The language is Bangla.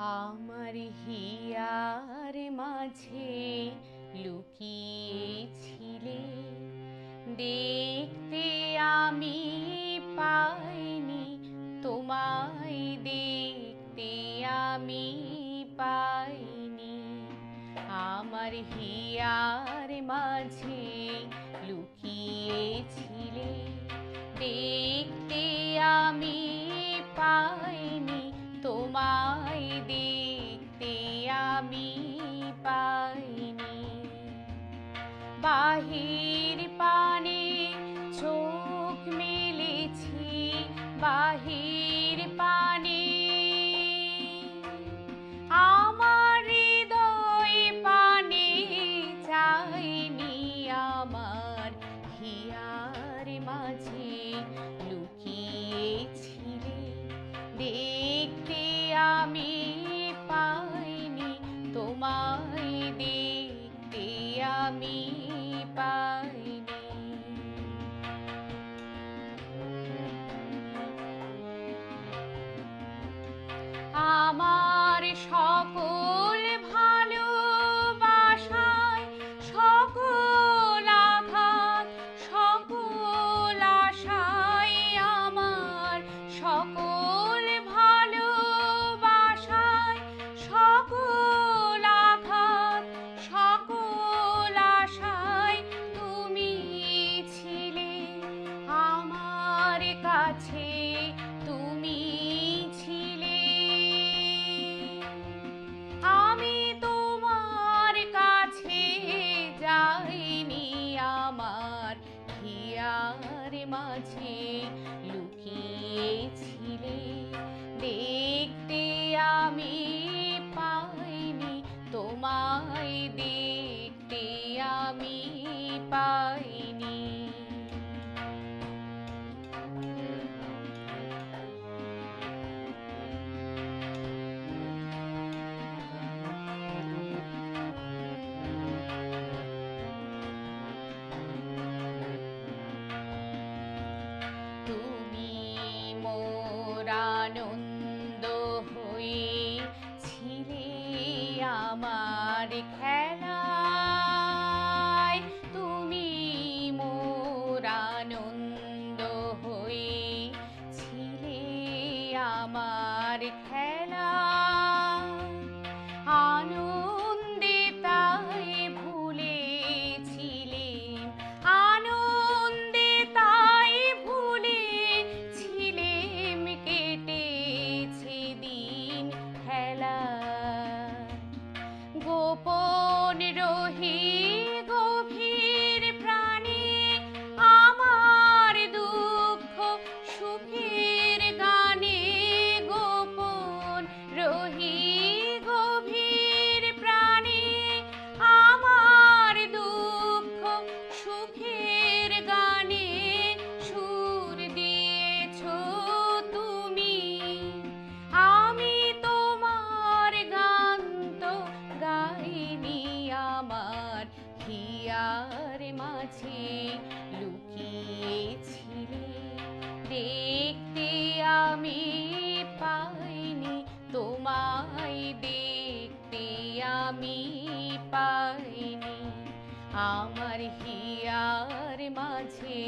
আমার হিয়ার মাঝে লুকিয়েছিলে, দেখতে আমি পাইনি তোমায়, দেখতে আমি পাইনি। আমার হিয়ার মাঝে লুকিয়েছিলে, দেখতে আমি পাইনি তোমায়, দেখতে আমি পাইনি। বাহির পানে চোখ মেলেছি, বাহির পানে আমার হৃদয় পানে চাইনি। আমার হিয়ার মাঝে লুকিয়েছিলে, দেখতে আমি পাইনি তোমায়, দেখতে আমি পাইনি। আমার সকল ভালোবাসায়, সকল আঘাত, সকল আশায়, আমার সকল ভালোবাসায়, সকল আঘাত, সকল আশায় তুমি ছিলে আমার কাছে, তুমি ছিলে। আমি তোমার কাছে যাইনি, আমার হিয়ার মাঝে লুকিয়েছিলে, দেখতে আমি পাইনি তোমায়, দেখতে আমি পাইনি। তুমি মোর আনন্দ হয়েছিলে আমার খেলায়, তুমি মোর আনন্দ হয়েছিলে আমার খেলায়। আনন্দে তাই ভুলেছিলেম, আনন্দে তাই ভুলেছিলেম, কেটেছে দিন খেলা। গোপন রহি গভীর প্রাণে আমার দুঃখ সুখের গানে, গোপন রহি গভীর প্রাণে আমার দুঃখ সুখের গানে সুর দিয়েছ তুমি। আমি তোমার গান তো গাইনি, আমার হিয়ার মাঝে লুকিয়েছিলে, দেখতে আমি পাইনি তোমায়, দেখতে আমি পাইনি। আমার হিয়ার মাঝে